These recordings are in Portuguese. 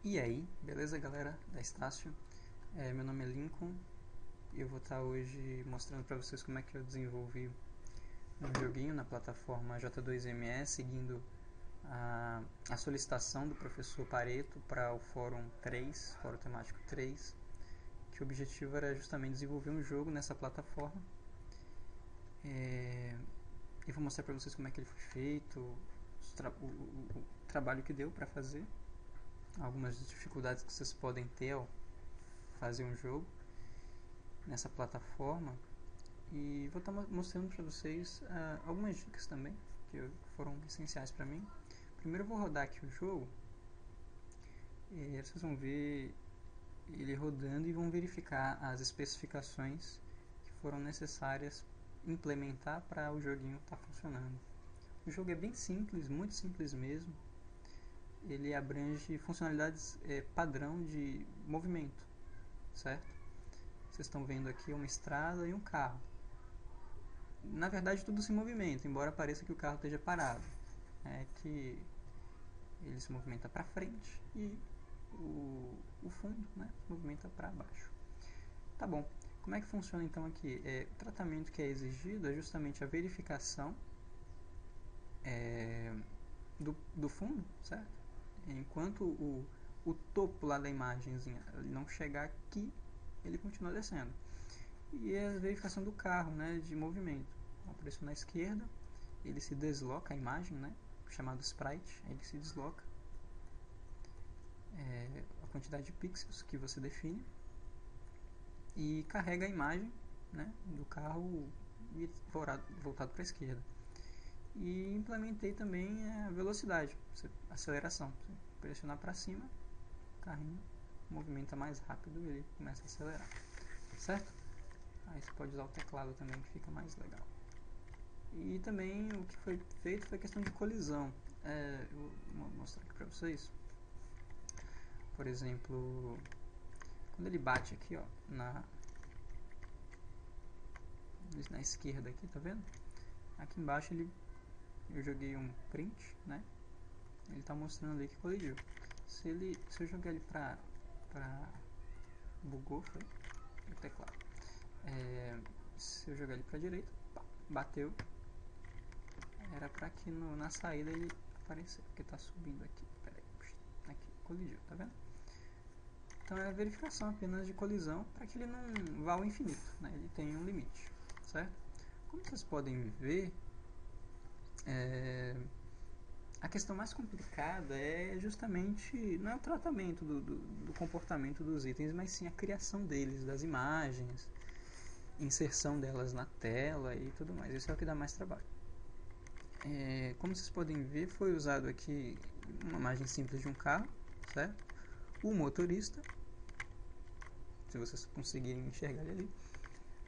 E aí, beleza galera da Estácio? Meu nome é Lincoln e eu vou estar hoje mostrando para vocês como é que eu desenvolvi um joguinho na plataforma J2ME, seguindo a solicitação do professor Pareto para o Fórum 3, Fórum Temático 3, que o objetivo era justamente desenvolver um jogo nessa plataforma. E vou mostrar para vocês como é que ele foi feito, o trabalho que deu para fazer, algumas dificuldades que vocês podem ter ao fazer um jogo nessa plataforma, e vou estar mostrando para vocês algumas dicas também que foram essenciais para mim. Primeiro eu vou rodar aqui o jogo e vocês vão ver ele rodando e vão verificar as especificações que foram necessárias implementar para o joguinho estar funcionando. O jogo é bem simples, muito simples mesmo. Ele abrange funcionalidades padrão de movimento, certo? Vocês estão vendo aqui uma estrada e um carro. Na verdade tudo se movimenta, embora pareça que o carro esteja parado. É que ele se movimenta para frente e o fundo, né, se movimenta para baixo. Tá bom. Como é que funciona então aqui? O tratamento que é exigido é justamente a verificação do fundo, certo? Enquanto o topo lá da imagenzinha não chegar aqui, ele continua descendo. E a verificação do carro, né, de movimento. Então, pressionar na esquerda, ele se desloca a imagem, né, chamado sprite, ele se desloca. A quantidade de pixels que você define e carrega a imagem, né, do carro voltado para a esquerda. E implementei também a velocidade, a aceleração. Você pressionar para cima, o carrinho movimenta mais rápido e ele começa a acelerar, certo? Aí você pode usar o teclado também, que fica mais legal. E também o que foi feito foi a questão de colisão. Eu vou mostrar aqui para vocês. Por exemplo, quando ele bate aqui, ó, na esquerda aqui, tá vendo? Aqui embaixo eu joguei um print, né? Ele tá mostrando ali que colidiu. Se eu jogar ele pra bugou, foi o teclado. Se eu jogar ele pra direita, pá, bateu. Era pra que na saída ele aparecer, porque tá subindo aqui. Pera aí, aqui, colidiu, tá vendo? Então é a verificação apenas de colisão para que ele não vá ao infinito, né? Ele tem um limite, certo? Como vocês podem ver, a questão mais complicada é justamente, não é o tratamento do comportamento dos itens, mas sim a criação deles, das imagens, inserção delas na tela e tudo mais. Isso é o que dá mais trabalho. Como vocês podem ver, foi usado aqui uma imagem simples de um carro, certo? O motorista, se vocês conseguirem enxergar ele ali,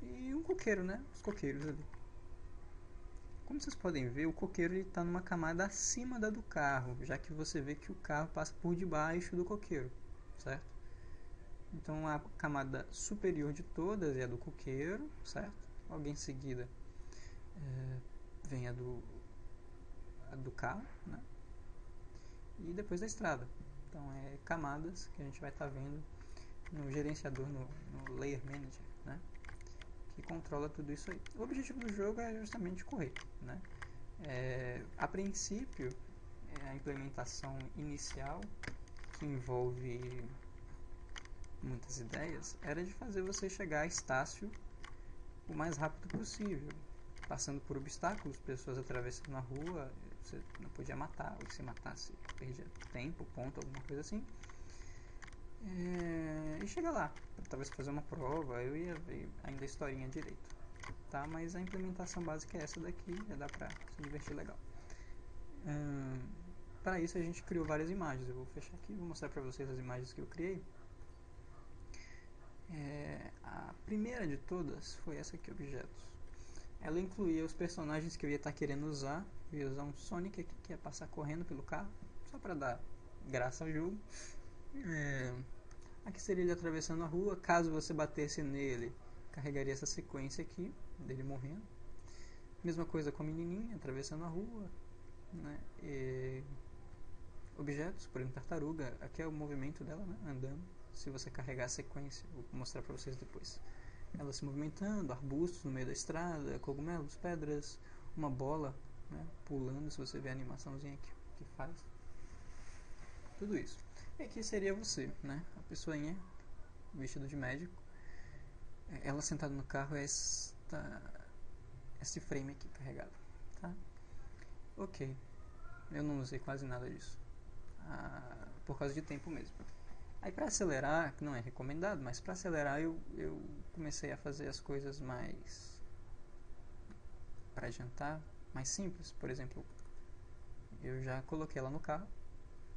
e um coqueiro, né? Os coqueiros ali. Como vocês podem ver, o coqueiro está numa camada acima da do carro, já que você vê que o carro passa por debaixo do coqueiro, certo? Então a camada superior de todas é a do coqueiro, certo? Logo em seguida vem a do carro, né? E depois da estrada. Então é camadas que a gente vai estar vendo no gerenciador, no Layer Manager, né? Que controla tudo isso aí. O objetivo do jogo é justamente correr, né? A princípio, a implementação inicial, que envolve muitas ideias, era de fazer você chegar a Estácio o mais rápido possível, passando por obstáculos, pessoas atravessando a rua, você não podia matar, ou se matasse perdia tempo, ponto, alguma coisa assim. E chegar lá, talvez fazer uma prova, eu ia ver ainda a historinha direito, tá? Mas a implementação básica é essa daqui, já dá pra se divertir legal. Para isso a gente criou várias imagens. Eu vou fechar aqui e vou mostrar para vocês as imagens que eu criei. A primeira de todas foi essa aqui, objetos. Ela incluía os personagens que eu ia estar querendo usar. Eu ia usar um Sonic aqui, que ia passar correndo pelo carro, só para dar graça ao jogo. Aqui seria ele atravessando a rua. Caso você batesse nele, carregaria essa sequência aqui dele morrendo. Mesma coisa com a menininha atravessando a rua, né? objetos, por exemplo, tartaruga, aqui é o movimento dela, né, andando. Se você carregar a sequência, vou mostrar para vocês depois. Ela se movimentando, arbustos no meio da estrada, cogumelos, pedras, uma bola, né, pulando, se você ver a animaçãozinha aqui que faz. Tudo isso. E aqui seria você, né, a pessoinha vestida de médico. Ela sentada no carro é esse frame aqui carregado, tá? Ok. Eu não usei quase nada disso. Por causa de tempo mesmo. Aí para acelerar, que não é recomendado, mas para acelerar eu comecei a fazer as coisas mais para adiantar, mais simples. Por exemplo, eu já coloquei ela no carro,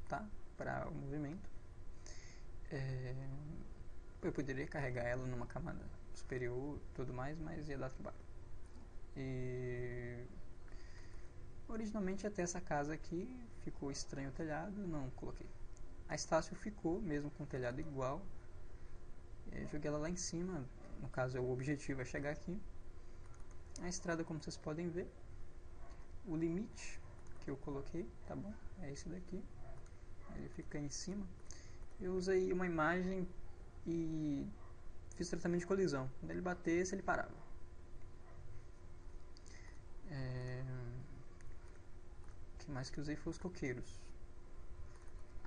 tá? Para o movimento. Eu poderia carregar ela numa camada superior, tudo mais, mas ia dar trabalho. E originalmente até essa casa aqui ficou estranho o telhado, não coloquei. A Estácio ficou, mesmo com o telhado igual. Joguei ela lá em cima, no caso o objetivo é chegar aqui. A estrada, como vocês podem ver, o limite que eu coloquei, tá bom? É esse daqui. Ele fica em cima. Eu usei uma imagem e fiz tratamento de colisão. Quando ele batesse, ele parava. O que mais que usei foi os coqueiros.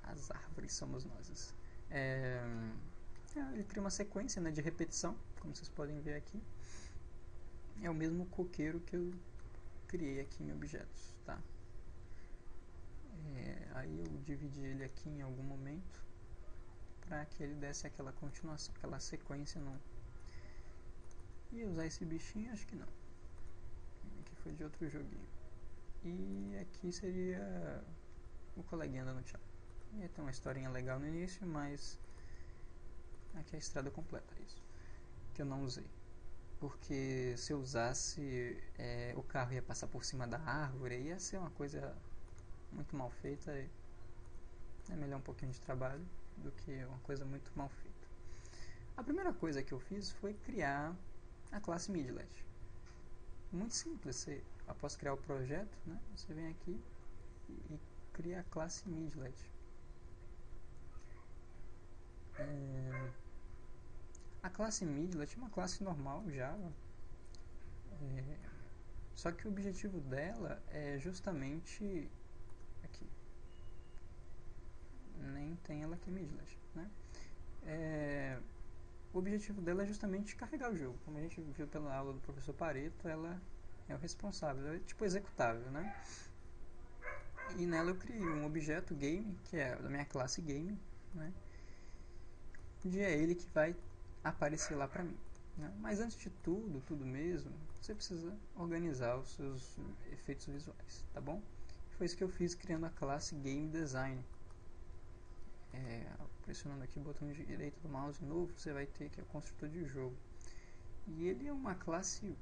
As árvores somos nós. Ele cria uma sequência, né, de repetição, como vocês podem ver aqui. É o mesmo coqueiro que eu criei aqui em objetos, tá? Aí eu dividi ele aqui em algum momento para que ele desse aquela continuação, aquela sequência. Não ia usar esse bichinho, acho que não. Aqui foi de outro joguinho. E aqui seria o coleguinha dando tchau. Ia ter uma historinha legal no início, mas aqui é a estrada completa, isso que eu não usei, porque se eu usasse o carro ia passar por cima da árvore, ia ser uma coisa muito mal feita. É melhor um pouquinho de trabalho do que uma coisa muito mal feita. A primeira coisa que eu fiz foi criar a classe Midlet. Muito simples. Você, após criar o projeto, né, você vem aqui e cria a classe Midlet. A classe Midlet é uma classe normal Java, só que o objetivo dela é justamente aqui. Nem tem ela aqui Midlet, né? O objetivo dela é justamente carregar o jogo. Como a gente viu pela aula do professor Pareto, ela é o responsável, é tipo executável, né? E nela eu criei um objeto game, que é da minha classe game, né? E é ele que vai aparecer lá pra mim, né? Mas antes de tudo mesmo, você precisa organizar os seus efeitos visuais, tá bom? Foi isso que eu fiz criando a classe Game Design. Pressionando aqui o botão direito do mouse novo, você vai ter aqui o construtor de jogo. E ele é uma classe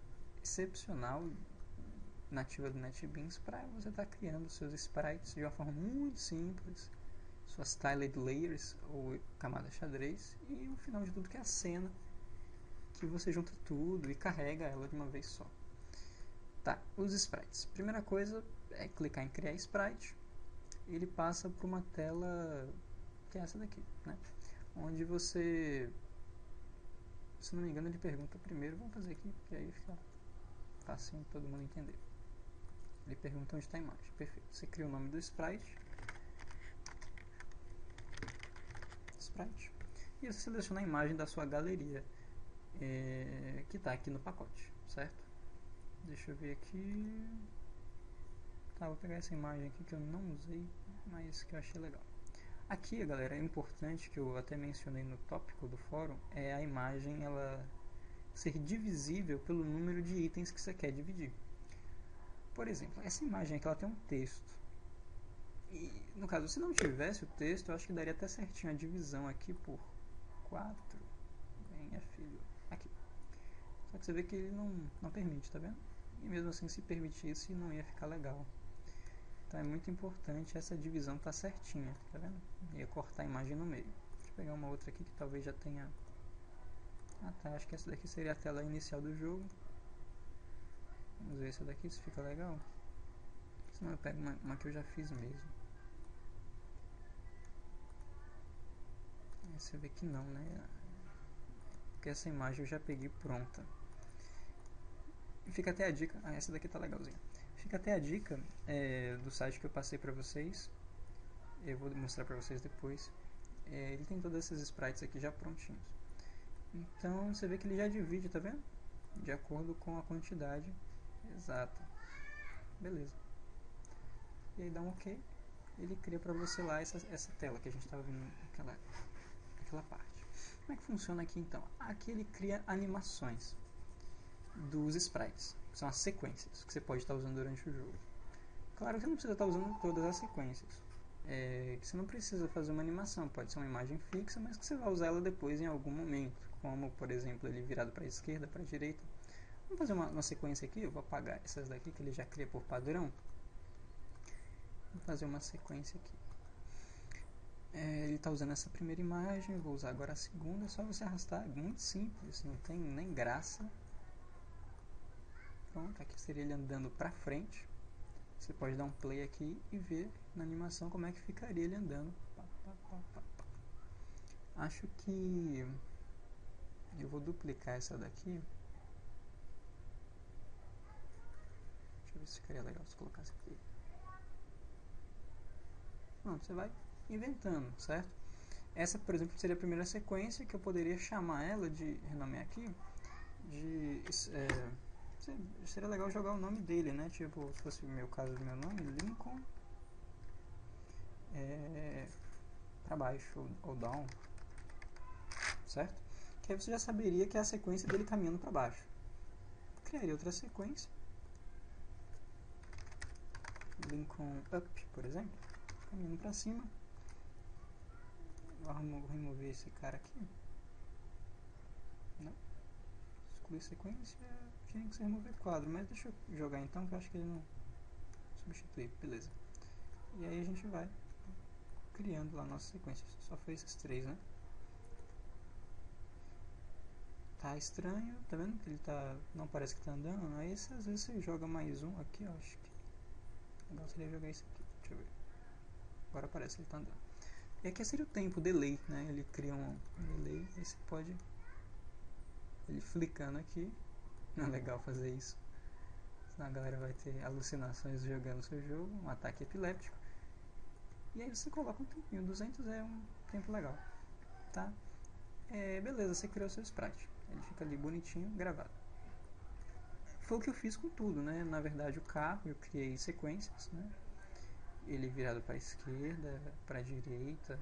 excepcional, nativa do NetBeans, para você estar criando seus sprites de uma forma muito simples, suas tiled layers ou camada xadrez, e no final de tudo que é a cena, que você junta tudo e carrega ela de uma vez só. Tá, os sprites. Primeira coisa é clicar em criar sprite. Ele passa por uma tela que é essa daqui, né? Onde você, se não me engano, ele pergunta primeiro, vamos fazer aqui, porque aí fica fácil todo mundo entender. Ele pergunta onde está a imagem, perfeito. Você cria o nome do sprite, e você seleciona a imagem da sua galeria, que está aqui no pacote, certo? Deixa eu ver aqui. Tá, vou pegar essa imagem aqui que eu não usei, mas que eu achei legal. Aqui, galera, é importante, que eu até mencionei no tópico do fórum, é a imagem ela ser divisível pelo número de itens que você quer dividir. Por exemplo, essa imagem aqui ela tem um texto. E, no caso, se não tivesse o texto, eu acho que daria até certinho a divisão aqui por 4. Venha, filho. Aqui. Só que você vê que ele não permite, tá vendo? E mesmo assim, se permitisse, não ia ficar legal. Então é muito importante essa divisão estar certinha, tá vendo? Ia cortar a imagem no meio. Deixa eu pegar uma outra aqui que talvez já tenha... Ah tá, acho que essa daqui seria a tela inicial do jogo. Vamos ver essa daqui, se fica legal. Senão eu pego uma que eu já fiz mesmo. Você vê que não, né? Porque essa imagem eu já peguei pronta. E fica até a dica. Ah, essa daqui tá legalzinha. Fica até a dica do site que eu passei pra vocês. Eu vou mostrar pra vocês depois. Ele tem todos esses sprites aqui já prontinhos. Então você vê que ele já divide, tá vendo? De acordo com a quantidade exata. Beleza. E aí dá um OK. Ele cria pra você lá essa tela que a gente estava vendo naquela parte. Como é que funciona aqui então? Aqui ele cria animações dos sprites, que são as sequências que você pode estar usando durante o jogo. Claro que você não precisa estar usando todas as sequências. Você não precisa fazer uma animação, pode ser uma imagem fixa, mas que você vai usar ela depois em algum momento, como por exemplo ele virado para a esquerda, para a direita. Vamos fazer uma sequência aqui, eu vou apagar essas daqui que ele já cria por padrão. Vou fazer uma sequência aqui. Ele está usando essa primeira imagem, eu vou usar agora a segunda, é só você arrastar, é muito simples, não tem nem graça. Pronto, aqui seria ele andando para frente. Você pode dar um play aqui e ver na animação como é que ficaria ele andando. Acho que eu vou duplicar essa daqui. Deixa eu ver se ficaria legal se colocasse aqui. Pronto, você vai inventando, certo? Essa, por exemplo, seria a primeira sequência que eu poderia chamar ela de, renomear aqui, seria legal jogar o nome dele, né? Tipo, se fosse o meu caso do meu nome, Lincoln pra baixo ou down, certo? Que aí você já saberia que é a sequência dele caminhando para baixo. Criaria outra sequência, Lincoln up, por exemplo, caminhando para cima. Vamos remover esse cara aqui. Não. Excluir sequência. Tinha que ser remover quadro, mas deixa eu jogar então, que eu acho que ele não substitui. Beleza. E aí a gente vai criando lá nossa sequência. Só foi esses três, né? Tá estranho, tá vendo que ele não parece que tá andando? Aí às vezes você joga mais um aqui, ó, acho que legal seria jogar esse aqui. Deixa eu ver. Agora parece que ele tá andando. E aqui seria o tempo, o delay, né? Ele cria um delay e você pode ele flicando aqui. Não é legal fazer isso, senão a galera vai ter alucinações jogando seu jogo, um ataque epiléptico. E aí você coloca um tempinho, 200 é um tempo legal, tá? Beleza, você criou seu sprite, ele fica ali bonitinho, gravado. Foi o que eu fiz com tudo, né? Na verdade o carro eu criei sequências, né? Ele virado para a esquerda, para a direita.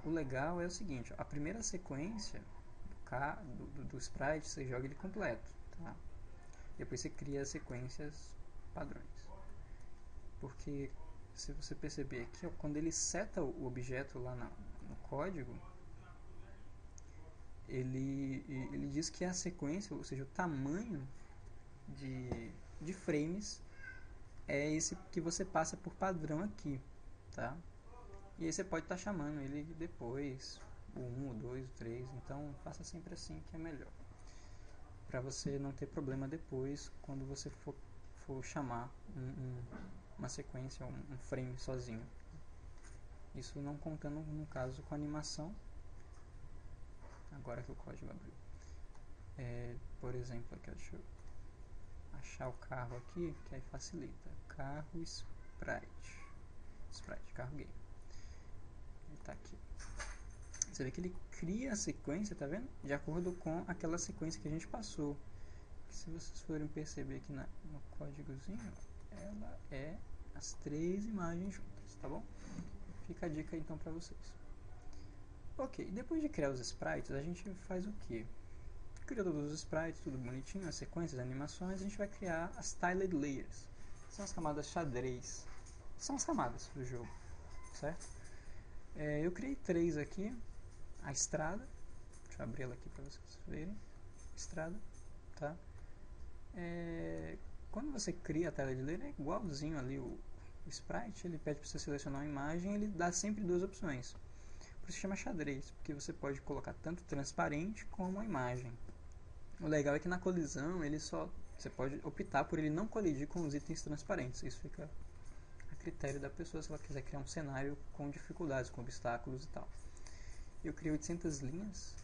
O legal é o seguinte, a primeira sequência do sprite você joga ele completo, tá? Depois você cria as sequências padrões, porque se você perceber aqui, ó, quando ele seta o objeto lá no código, ele diz que a sequência, ou seja, o tamanho de frames é esse que você passa por padrão aqui, tá? E aí você pode estar chamando ele depois, o 1, o 2, o 3, então faça sempre assim que é melhor, para você não ter problema depois quando você for chamar uma sequência, um frame sozinho. Isso não contando no caso com animação. Agora que o código abriu, por exemplo, aqui, deixa eu achar o carro aqui, que aí facilita. Carro sprite, carro game. Ele tá aqui. Você vê que ele cria a sequência, tá vendo? De acordo com aquela sequência que a gente passou. Se vocês forem perceber aqui no códigozinho, ela é as três imagens juntas, tá bom? Fica a dica então para vocês. Ok, depois de criar os sprites, a gente faz o que? Cria todos os sprites, tudo bonitinho, as sequências, as animações, a gente vai criar as tiled layers. São as camadas xadrez. São as camadas do jogo, certo? Eu criei três aqui. A estrada, deixa eu abrir ela aqui para vocês verem. Estrada, tá? Quando você cria a tela de layer, é igualzinho ali o sprite, ele pede para você selecionar uma imagem, ele dá sempre duas opções. Por isso chama xadrez, porque você pode colocar tanto transparente como a imagem. O legal é que na colisão você pode optar por ele não colidir com os itens transparentes. Isso fica a critério da pessoa se ela quiser criar um cenário com dificuldades, com obstáculos e tal. Eu criei 800 linhas,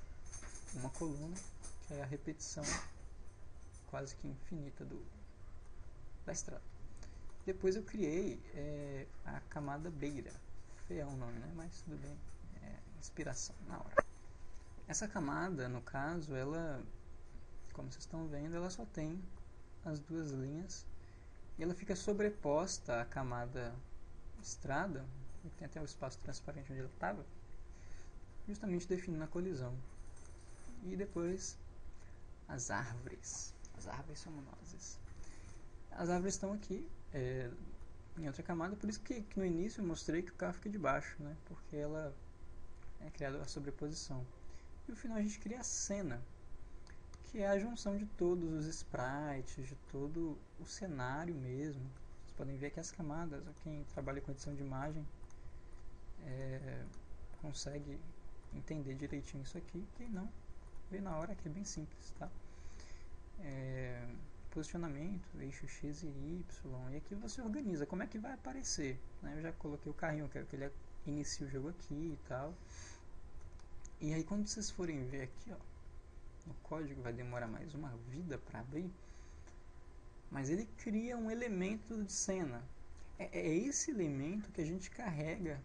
uma coluna, que é a repetição quase que infinita da estrada. Depois eu criei a camada beira. Feio é o nome, né? Mas tudo bem, inspiração na hora. Essa camada, no caso, ela, como vocês estão vendo, ela só tem as duas linhas e ela fica sobreposta à camada estrada, e tem até o espaço transparente onde ela estava, justamente definindo a colisão. E depois as árvores. As árvores somos nós. As árvores estão aqui em outra camada, por isso que no início eu mostrei que o carro fica de baixo, né? Porque ela é criada a sobreposição. E no final a gente cria a cena, que é a junção de todos os sprites, de todo o cenário mesmo. Vocês podem ver aqui as camadas. Quem trabalha com edição de imagem consegue entender direitinho isso aqui. Quem não, vê na hora, que é bem simples, tá? Posicionamento, eixo X e Y, e aqui você organiza como é que vai aparecer, né? Eu já coloquei o carrinho, eu quero que ele inicie o jogo aqui e tal. E aí quando vocês forem ver aqui, ó, o código vai demorar mais uma vida para abrir, mas ele cria um elemento de cena. É esse elemento que a gente carrega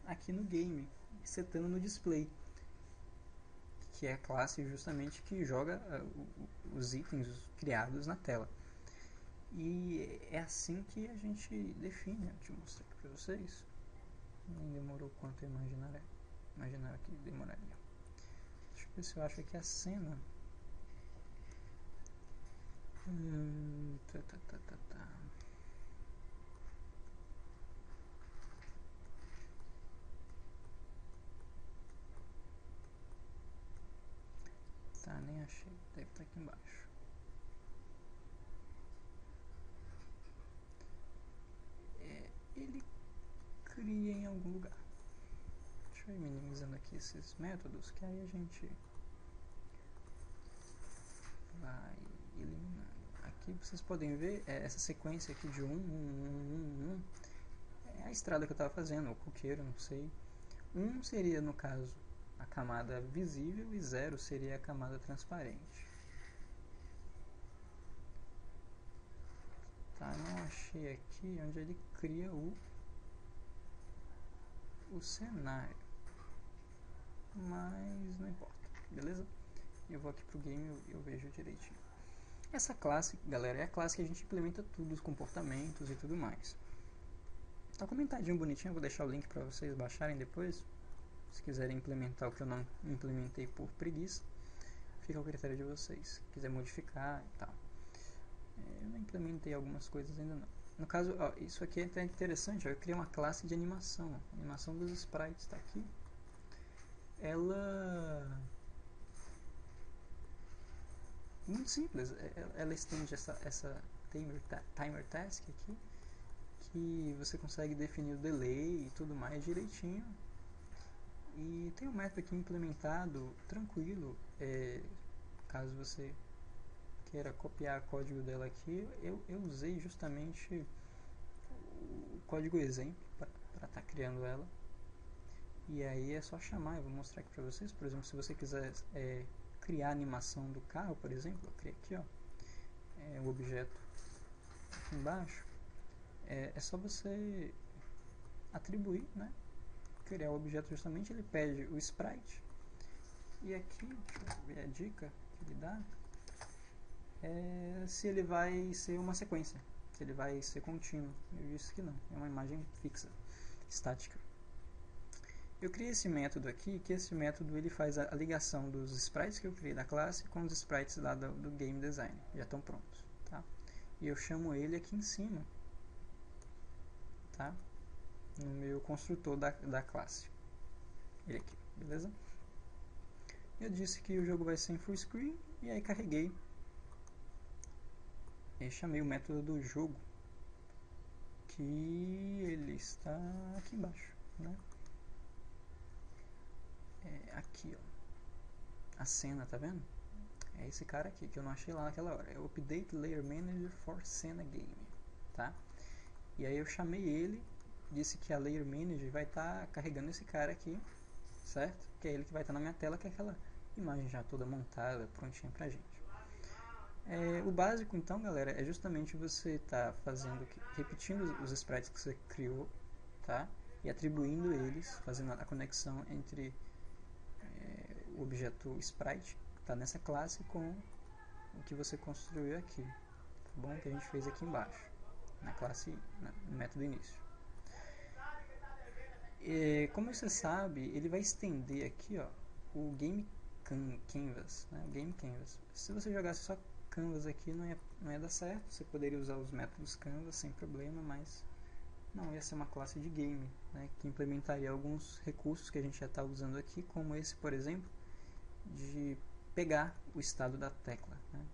aqui no game, setando no display, que é a classe justamente que joga os itens criados na tela. E é assim que a gente define. Deixa eu mostrar aqui para vocês. Nem demorou quanto eu imaginar que demoraria. Deixa eu ver se eu acho aqui a cena. Tá, nem achei. Deve estar aqui embaixo. Ele cria em algum lugar. Deixa eu ir minimizando aqui esses métodos, que aí a gente vai eliminando. Aqui vocês podem ver essa sequência aqui de 1, é a estrada que eu estava fazendo, o coqueiro, não sei. 1 seria, no caso, a camada visível e 0 seria a camada transparente. Tá, não achei aqui onde ele cria o cenário, mas não importa, beleza? Eu vou aqui pro game e eu vejo direitinho. Essa classe, galera, é a classe que a gente implementa tudo, os comportamentos e tudo mais. Tá comentadinho, bonitinho, eu vou deixar o link para vocês baixarem depois. Se quiserem implementar o que eu não implementei por preguiça, fica ao critério de vocês. Se quiser modificar e tal. Eu não implementei algumas coisas ainda não. No caso, ó, isso aqui é até interessante, ó, eu criei uma classe de animação. A animação dos sprites está aqui. Ela... muito simples. Ela estende essa timer task aqui, que você consegue definir o delay e tudo mais direitinho. E tem um método aqui implementado tranquilo. Caso você queira copiar o código dela aqui, eu usei justamente o código exemplo para estar criando ela. E aí é só chamar, eu vou mostrar aqui para vocês. Por exemplo, se você quiser criar a animação do carro, por exemplo, eu criei aqui, ó, o objeto aqui embaixo. É só você atribuir, né? Criar o objeto justamente, ele pede o sprite. E aqui, deixa eu ver a dica que ele dá. Se ele vai ser uma sequência, se ele vai ser contínuo. Eu disse que não, é uma imagem fixa, estática. Eu criei esse método aqui, que esse método ele faz a ligação dos sprites que eu criei da classe com os sprites lá do game design, já estão prontos, tá? E eu chamo ele aqui em cima, tá? No meu construtor da classe, ele aqui, beleza? Eu disse que o jogo vai ser em full screen, e aí carreguei e chamei o método do jogo, que ele está aqui embaixo, né? Aqui, ó, a cena, tá vendo? É esse cara aqui que eu não achei lá naquela hora. É o Update Layer Manager for Scena Game, tá? E aí eu chamei ele, disse que a Layer Manager vai estar carregando esse cara aqui certo? Que é ele que vai estar na minha tela, que é aquela imagem já toda montada, prontinha pra gente. O básico então, galera, é justamente você estar repetindo os sprites que você criou, tá? E atribuindo eles, fazendo a conexão entre o objeto sprite que está nessa classe com o que você construiu aqui, tá bom? Que a gente fez aqui embaixo, na classe, no método início. Como você sabe, ele vai estender aqui, ó, o Game Canvas, né? Game Canvas. Se você jogasse só Canvas aqui, não ia dar certo. Você poderia usar os métodos Canvas sem problema, mas não ia ser uma classe de game, né? Que implementaria alguns recursos que a gente já está usando aqui, como esse, por exemplo, de pegar o estado da tecla, né?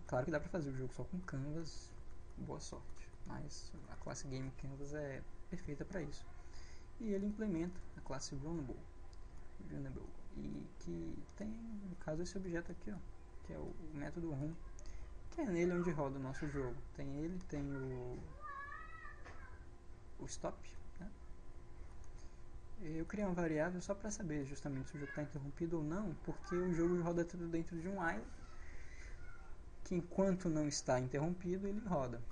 Claro que dá para fazer o jogo só com Canvas, boa sorte, mas a classe Game Canvas é perfeita para isso. E ele implementa a classe Runnable, e que tem, no caso, esse objeto aqui, ó, que é o método Run, que é nele onde roda o nosso jogo. Tem ele, tem o stop, né? Eu criei uma variável só para saber justamente se o jogo está interrompido ou não, porque o jogo roda tudo dentro de um while, que enquanto não está interrompido, ele roda.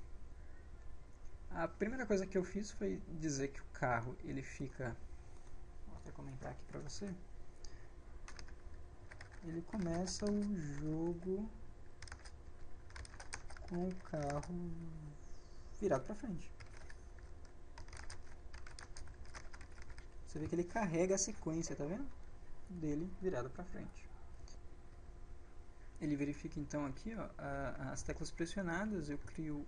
A primeira coisa que eu fiz foi dizer que o carro, ele fica... Vou até comentar aqui para você. Ele começa o jogo com o carro virado para frente. Você vê que ele carrega a sequência, tá vendo? Dele virado para frente. Ele verifica então aqui, ó, as teclas pressionadas. Eu crio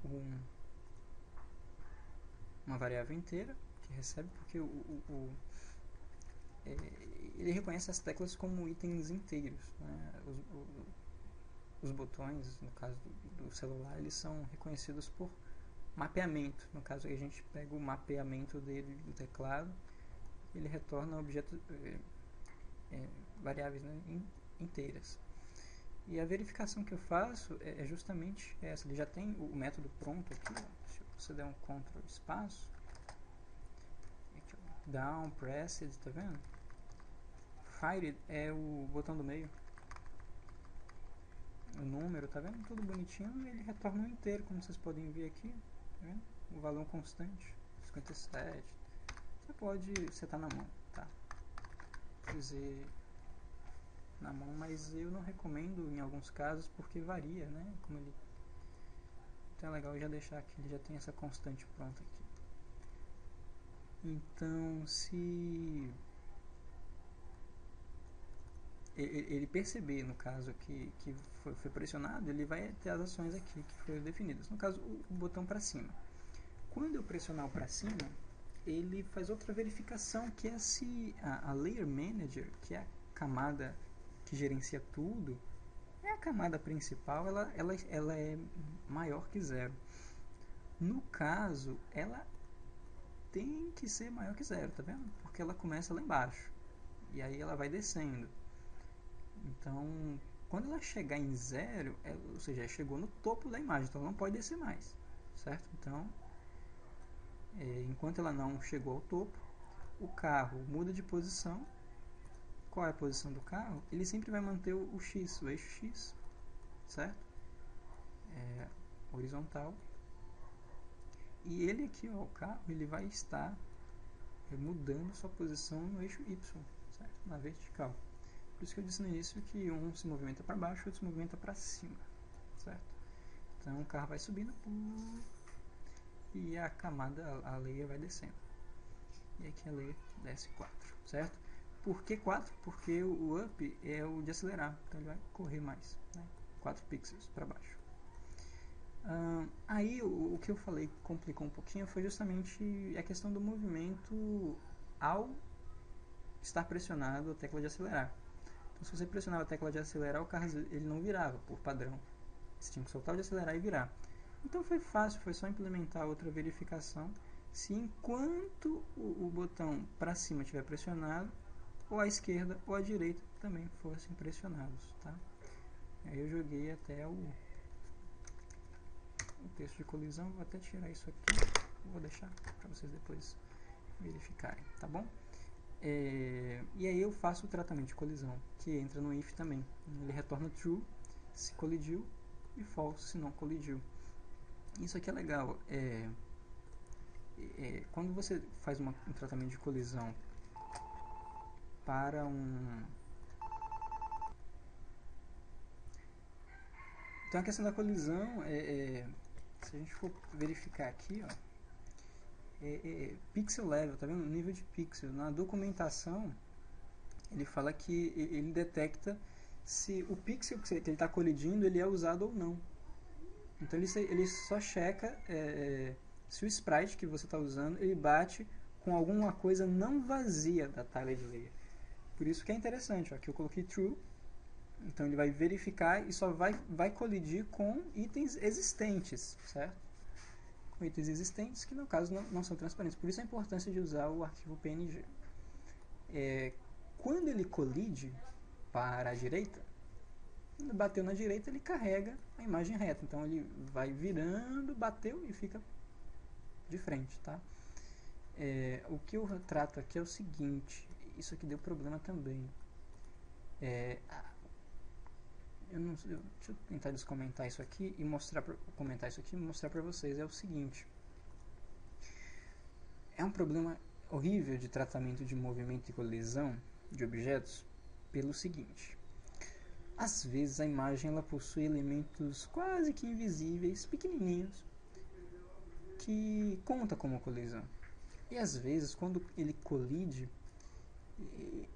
uma variável inteira que recebe, porque ele reconhece as teclas como itens inteiros, né? Os botões, no caso do celular, eles são reconhecidos por mapeamento. No caso, a gente pega o mapeamento dele do teclado, ele retorna objetos, variáveis, né, inteiras. E a verificação que eu faço é justamente essa. Ele já tem o método pronto aqui, ó. Se você der um Ctrl espaço, aqui, ó, down, pressed, tá vendo? Fired é o botão do meio, o número, tá vendo? Tudo bonitinho, e ele retorna um inteiro, como vocês podem ver aqui, tá vendo? O valor constante, 57. Você pode setar na mão, tá? Dizer na mão, mas eu não recomendo em alguns casos porque varia, né? Como ele... Então é legal já deixar aqui, ele já tem essa constante pronta aqui. Então, se ele perceber, no caso, que foi pressionado, ele vai ter as ações aqui que foram definidas. No caso, o botão para cima. Quando eu pressionar o para cima, ele faz outra verificação, que é se a Layer Manager, que é a camada que gerencia tudo, é a camada principal, ela é maior que 0. No caso, ela tem que ser maior que 0, tá vendo? Porque ela começa lá embaixo e aí ela vai descendo. Então, quando ela chegar em 0, ou seja, chegou no topo da imagem, então ela não pode descer mais, certo? Então, enquanto ela não chegou ao topo, o carro muda de posição. Qual é a posição do carro? Ele sempre vai manter o X, o eixo X, certo? Horizontal. E ele aqui, ó, o carro, ele vai estar mudando sua posição no eixo Y, certo? Na vertical. Por isso que eu disse no início que um se movimenta para baixo e o outro se movimenta para cima, certo? Então o carro vai subindo e a camada, a layer vai descendo. E aqui a layer desce 4, certo? Por que 4? Porque o up é o de acelerar, então ele vai correr mais, né? 4 pixels para baixo. Aí o que eu falei que complicou um pouquinho foi justamente a questão do movimento ao estar pressionado a tecla de acelerar. Então, se você pressionava a tecla de acelerar, o carro ele não virava por padrão. Você tinha que soltar o de acelerar e virar. Então foi fácil, foi só implementar outra verificação se enquanto o botão para cima estiver pressionado, ou a esquerda ou a direita também fossem pressionados, tá? Aí eu joguei até o texto de colisão, vou até tirar isso aqui, vou deixar para vocês depois verificarem, tá bom? E aí eu faço o tratamento de colisão, que entra no if também. Ele retorna true se colidiu e false se não colidiu. Isso aqui é legal. Quando você faz um tratamento de colisão para um... Então a questão da colisão, se a gente for verificar aqui, ó, pixel level, tá vendo? Nível de pixel. Na documentação, ele fala que ele detecta se o pixel que ele está colidindo ele é usado ou não. Então ele só checa se o sprite que você está usando ele bate com alguma coisa não vazia da tiled layer. Por isso que é interessante, ó, que eu coloquei true. Então ele vai verificar e só vai colidir com itens existentes, certo? Com itens existentes que no caso não são transparentes. Por isso a importância de usar o arquivo PNG. Quando ele colide para a direita, quando bateu na direita ele carrega a imagem reta. Então ele vai virando, bateu e fica de frente, tá? O que eu trato aqui é o seguinte, isso aqui deu problema também. Deixa eu tentar descomentar isso aqui e comentar isso aqui e mostrar para vocês. É o seguinte, é um problema horrível de tratamento de movimento e colisão de objetos pelo seguinte: às vezes a imagem ela possui elementos quase que invisíveis, pequenininhos, que conta como colisão. E às vezes quando ele colide,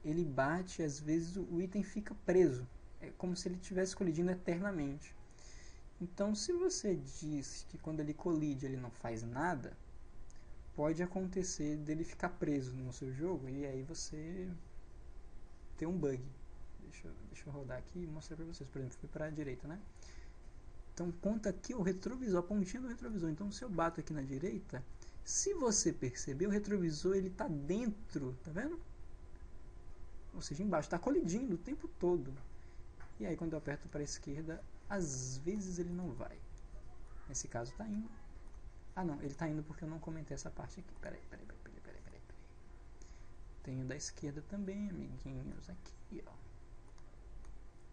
ele bate, às vezes o item fica preso. É como se ele estivesse colidindo eternamente. Então, se você diz que quando ele colide ele não faz nada, pode acontecer dele ficar preso no seu jogo e aí você tem um bug. Deixa eu rodar aqui e mostrar para vocês. Por exemplo, fui para a direita, né? Então, conta aqui o retrovisor, a pontinha do retrovisor. Então, se eu bato aqui na direita, se você perceber, o retrovisor ele está dentro, tá vendo? Ou seja, embaixo, está colidindo o tempo todo. E aí quando eu aperto para a esquerda, às vezes ele não vai. Nesse caso está indo. Ah não, ele está indo porque eu não comentei essa parte aqui. Peraí. Tenho da esquerda também, amiguinhos. Aqui, ó.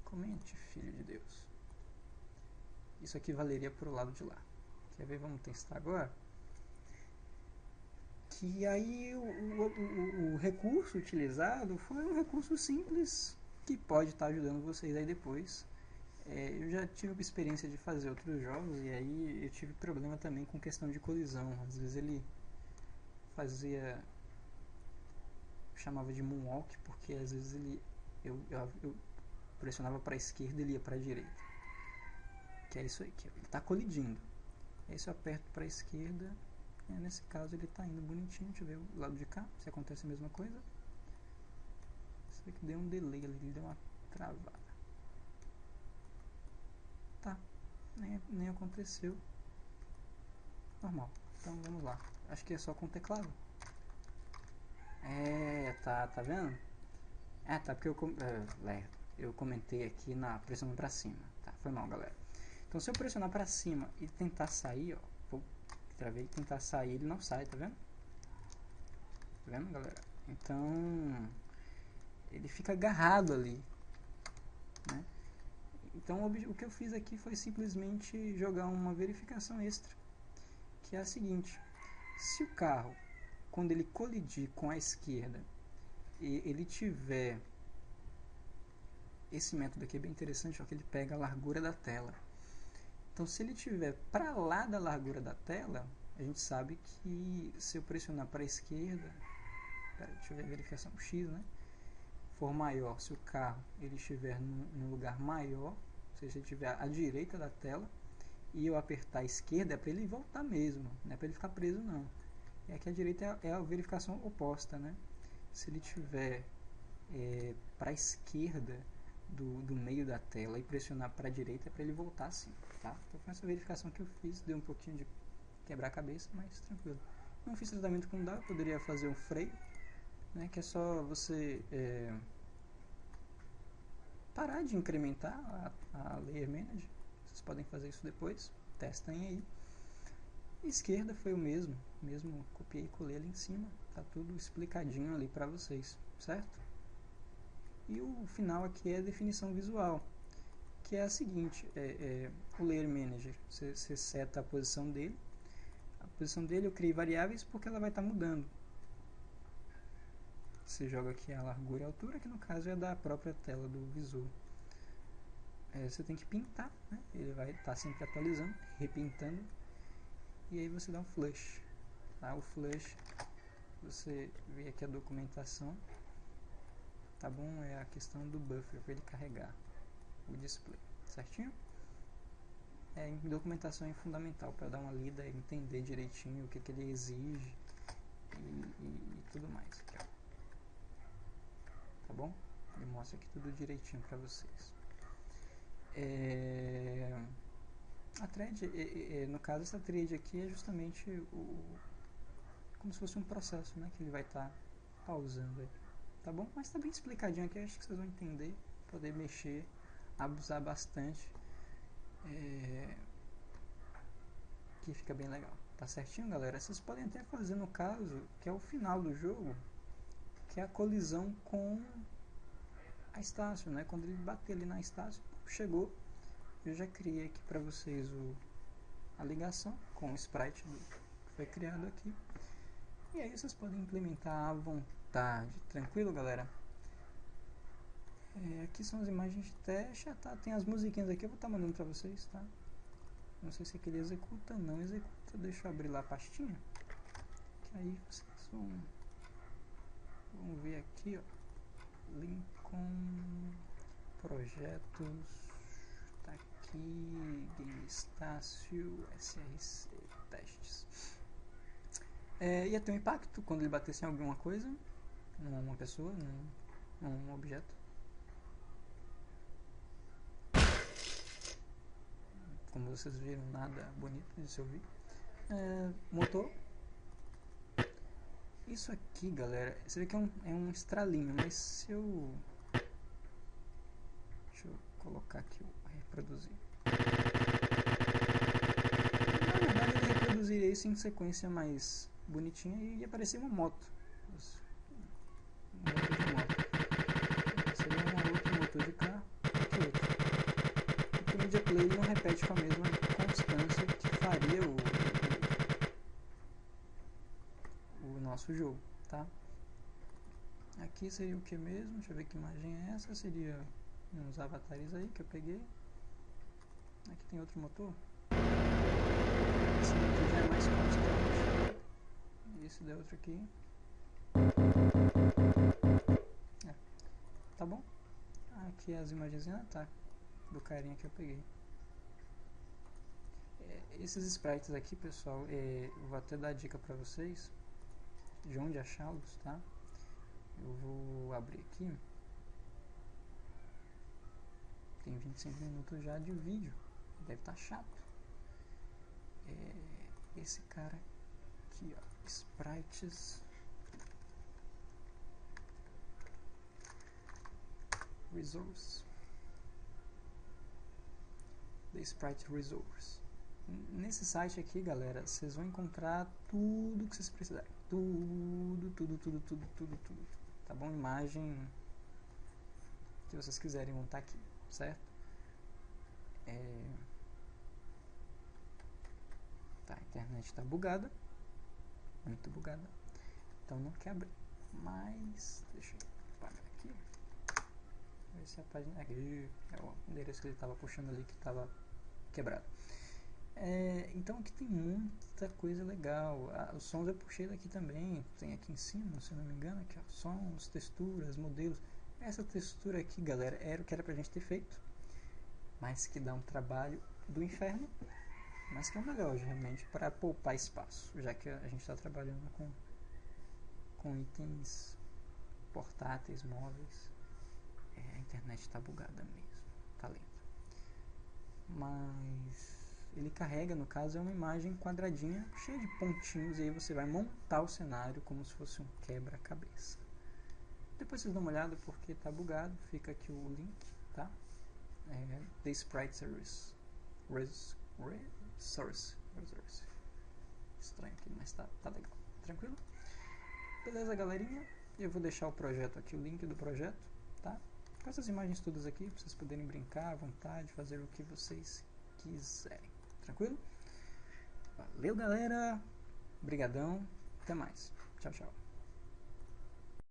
Comente, filho de Deus. Isso aqui valeria para o lado de lá. Quer ver? Vamos testar agora. Que aí o recurso utilizado foi um recurso simples que pode estar ajudando vocês aí depois. Eu já tive a experiência de fazer outros jogos e aí eu tive problema também com questão de colisão. Às vezes ele chamava de moonwalk porque às vezes eu pressionava para a esquerda e ele ia para a direita. Que é isso aí, que ele está colidindo. Aí se eu aperto para a esquerda, nesse caso ele está indo bonitinho. Deixa eu ver o lado de cá, se acontece a mesma coisa. Isso aqui deu um delay ali, deu uma travada. Tá, nem aconteceu. Normal. Então vamos lá. Acho que é só com o teclado. Tá vendo? Tá, porque eu comentei aqui pressionando pra cima. Tá, foi mal, galera. Então se eu pressionar pra cima e tentar sair, ó, vou travei e tentar sair, ele não sai, tá vendo? Tá vendo, galera? Então ele fica agarrado ali, né? Então o que eu fiz aqui foi simplesmente jogar uma verificação extra, que é a seguinte: se o carro, quando ele colidir com a esquerda, e ele tiver esse método aqui é bem interessante, ó, que ele pega a largura da tela. Então se ele tiver para lá da largura da tela, a gente sabe que se eu pressionar para a esquerda, deixa eu ver a verificação X, né? For maior, se o carro ele estiver num lugar maior, ou seja, se ele estiver à direita da tela e eu apertar a esquerda, é para ele voltar mesmo, não é para ele ficar preso não. E aqui a direita é a verificação oposta, né? Se ele estiver para a esquerda do meio da tela e pressionar para a direita, é para ele voltar assim, tá? Então com essa verificação que eu fiz, deu um pouquinho de quebrar a cabeça, mas tranquilo. Não fiz tratamento com dado, poderia fazer um freio, né, que é só você parar de incrementar a Layer Manager. Vocês podem fazer isso depois, testem aí. Esquerda foi o mesmo copiei e colei ali em cima, Tá tudo explicadinho ali para vocês, certo? E o final aqui é a definição visual, que é a seguinte: o Layer Manager, você seta a posição dele. A posição dele eu criei variáveis porque ela vai estar mudando. Você joga aqui a largura e a altura, que no caso é da própria tela do visor. Você tem que pintar, né? Ele vai estar sempre atualizando, repintando. E aí você dá um flush. Tá? O flush, você vê aqui a documentação, tá bom? É a questão do buffer para ele carregar o display, certinho? Em documentação é fundamental para dar uma lida e entender direitinho o que ele exige e tudo mais. Aqui, ó. Tá bom? Ele mostra aqui tudo direitinho para vocês. A thread, no caso, essa thread aqui é justamente como se fosse um processo, né, que ele vai estar pausando aí, tá bom? Mas tá bem explicadinho aqui, acho que vocês vão entender, poder mexer, abusar bastante, que fica bem legal, tá certinho, galera? Vocês podem até fazer no caso, que é o final do jogo, que é a colisão com a Estácio, né? Quando ele bater ali na Estácio, chegou. Eu já criei aqui para vocês a ligação com o sprite que foi criado aqui. E aí vocês podem implementar à vontade. Tranquilo, galera? Aqui são as imagens de teste. Tá? Tem as musiquinhas aqui, eu vou estar mandando para vocês, tá? Não sei se aquele executa, não executa. Deixa eu abrir lá a pastinha. Que aí vocês vão ver aqui, ó. Lincoln projetos. Tá aqui, Game Estácio, SRC, testes. Ia ter um impacto quando ele batesse em alguma coisa, numa pessoa, num objeto. Como vocês viram, nada bonito de se ouvir. Motor. Isso aqui, galera, você vê que é um estralinho, mas se eu... Deixa eu colocar aqui o reproduzir. Na verdade, ele reproduziria isso em sequência mais bonitinha e ia aparecer uma moto. Um motor de moto. Seria um outro motor de carro, aqui outro. O Media Player não repete com a mesma constância que faria o nosso jogo, tá? Aqui seria o que mesmo? Deixa eu ver que imagem é essa. Seria uns avatares aí que eu peguei. Aqui tem outro motor. Esse daqui já é mais constante. Esse da outro aqui. Tá bom? Aqui as imagens, tá? Do carinha que eu peguei. Esses sprites aqui, pessoal, eu vou até dar dica pra vocês de onde achá-los, tá? Eu vou abrir aqui. Tem 25 minutos já de vídeo. Deve estar chato. Esse cara aqui, ó, sprites resource, the sprite resource. Nesse site aqui, galera, vocês vão encontrar tudo que vocês precisarem, tudo, tá bom? Imagem que vocês quiserem montar aqui, certo? Tá, a internet está bugada, muito bugada, então não quer abrir, mas deixa eu apagar aqui, ver se a página aqui é o endereço que ele estava puxando ali que estava quebrado. Então aqui tem muita coisa legal. Os sons eu puxei daqui também, tem aqui em cima, se não me engano, aqui, ó, sons, texturas, modelos. Essa textura aqui, galera, era o que era pra gente ter feito, mas que dá um trabalho do inferno, mas que é o melhor realmente para poupar espaço, já que a gente está trabalhando com itens portáteis, móveis. A internet está bugada mesmo, tá lento, mas ele carrega, no caso é uma imagem quadradinha cheia de pontinhos, e aí você vai montar o cenário como se fosse um quebra-cabeça. Depois vocês dão uma olhada porque tá bugado, fica aqui o link, tá? The Sprite Resource. Estranho aqui, mas tá legal. Tranquilo? Beleza, galerinha? Eu vou deixar o projeto aqui, o link do projeto, tá? Com essas imagens todas aqui, para vocês poderem brincar à vontade, fazer o que vocês quiserem. Tranquilo? Valeu, galera! Obrigadão, até mais. Tchau, tchau.